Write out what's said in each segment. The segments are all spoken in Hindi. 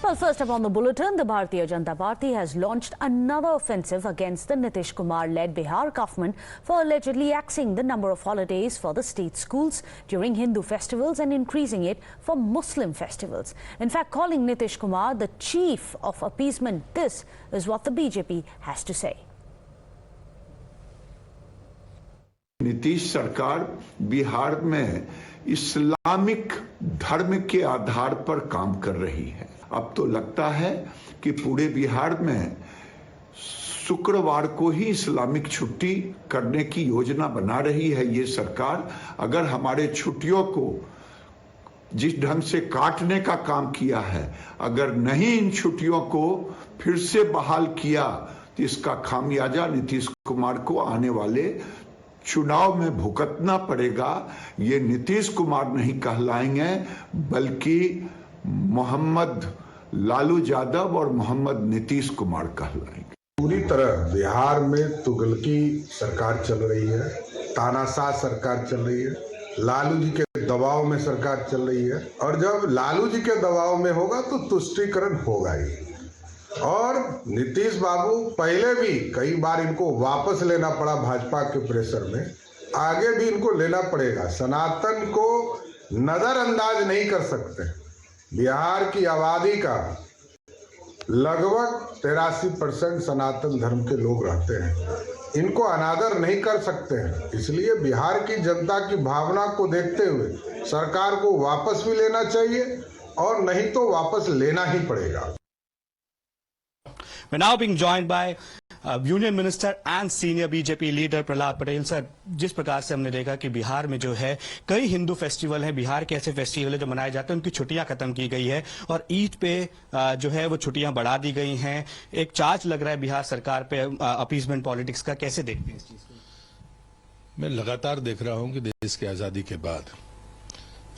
Well, first up on the bulletin, the Bharatiya Janata Party has launched another offensive against the Nitish Kumar-led Bihar government for allegedly axing the number of holidays for the state schools during Hindu festivals and increasing it for Muslim festivals. In fact, calling Nitish Kumar the chief of appeasement, this is what the BJP has to say. Nitish सरकार बिहार में इस्लामिक धर्म के आधार पर काम कर रही है। अब तो लगता है कि पूरे बिहार में शुक्रवार को ही इस्लामिक छुट्टी करने की योजना बना रही है ये सरकार। अगर हमारे छुट्टियों को जिस ढंग से काटने का काम किया है, अगर नहीं इन छुट्टियों को फिर से बहाल किया तो इसका खामियाजा नीतीश कुमार को आने वाले चुनाव में भुगतना पड़ेगा। ये नीतीश कुमार नहीं कहलाएंगे बल्कि मोहम्मद लालू यादव और मोहम्मद नीतीश कुमार कहलाएंगे। पूरी तरह बिहार में तुगलकी सरकार चल रही है, तानाशाह सरकार चल रही है, लालू जी के दबाव में सरकार चल रही है और जब लालू जी के दबाव में होगा तो तुष्टीकरण होगा ही। और नीतीश बाबू पहले भी कई बार इनको वापस लेना पड़ा भाजपा के प्रेशर में, आगे भी इनको लेना पड़ेगा। सनातन को नजरअंदाज नहीं कर सकते। बिहार की आबादी का लगभग 83% सनातन धर्म के लोग रहते हैं, इनको अनादर नहीं कर सकते हैं। इसलिए बिहार की जनता की भावना को देखते हुए सरकार को वापस भी लेना चाहिए और नहीं तो वापस लेना ही पड़ेगा। We're now being joined by Union Minister and Senior BJP Leader Prahlad Patel. Sir, जिस प्रकार से हमने देखा कि बिहार में जो है कई हिंदू फेस्टिवल हैं, बिहार के ऐसे फेस्टिवल है जो मनाए जाते हैं, उनकी छुट्टियां खत्म की गई है और ईद पे जो है वो छुट्टियां बढ़ा दी गई हैं। एक चार्ज लग रहा है बिहार सरकार पे अपीजमेंट पॉलिटिक्स का, कैसे देखते हैं इस चीज को? मैं लगातार देख रहा हूं कि देश की आजादी के बाद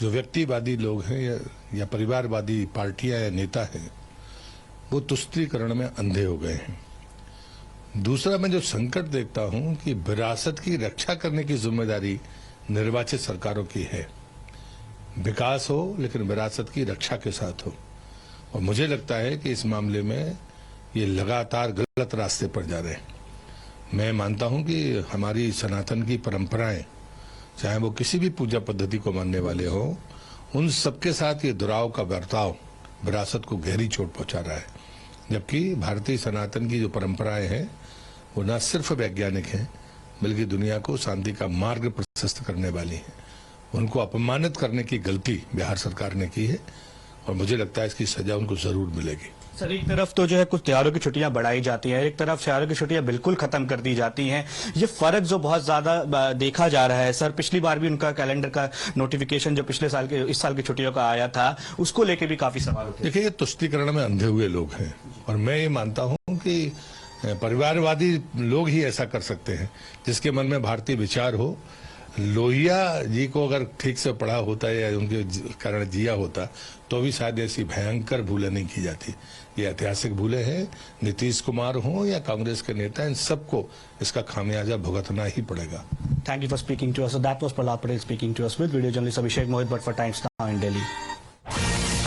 जो व्यक्तिवादी लोग हैं या परिवारवादी पार्टियां या नेता हैं वो तुष्टीकरण में अंधे हो गए हैं। दूसरा, मैं जो संकट देखता हूं कि विरासत की रक्षा करने की जिम्मेदारी निर्वाचित सरकारों की है। विकास हो लेकिन विरासत की रक्षा के साथ हो, और मुझे लगता है कि इस मामले में ये लगातार गलत रास्ते पर जा रहे हैं। मैं मानता हूं कि हमारी सनातन की परंपराएं, चाहे वो किसी भी पूजा पद्धति को मानने वाले हो, उन सबके साथ ये दुराव का बर्ताव विरासत को गहरी चोट पहुंचा रहा है। जबकि भारतीय सनातन की जो परंपराएं हैं वो न सिर्फ वैज्ञानिक हैं बल्कि दुनिया को शांति का मार्ग प्रशस्त करने वाली हैं। उनको अपमानित करने की गलती बिहार सरकार ने की है और मुझे लगता है इसकी सजा उनको जरूर मिलेगी। सर, एक तरफ तो जो है कुछ त्योहारों की छुट्टियां बढ़ाई जाती हैं, एक तरफ त्योहारों की छुट्टियां बिल्कुल खत्म कर दी जाती हैं। ये फर्क जो बहुत ज्यादा देखा जा रहा है सर, पिछली बार भी उनका कैलेंडर का नोटिफिकेशन जो पिछले साल के इस साल की छुट्टियों का आया था, उसको लेके भी काफी सवाल उठे। देखिए, ये तुष्टीकरण में अंधे हुए लोग हैं और मैं ये मानता हूं कि परिवारवादी लोग ही ऐसा कर सकते हैं जिसके मन में भारतीय विचार हो। लोहिया जी को अगर ठीक से पढ़ा होता या उनके कारण जिया होता तो भी शायद ऐसी भयंकर भूलें नहीं की जाती। ये ऐतिहासिक भूलें हैं। नीतीश कुमार हो या कांग्रेस के नेता, इन सबको इसका खामियाजा भुगतना ही पड़ेगा। Thank you for speaking to us. So that was Prahlad Patel speaking to us with video journalist Abhishek Mohit, but for Times Now in Delhi.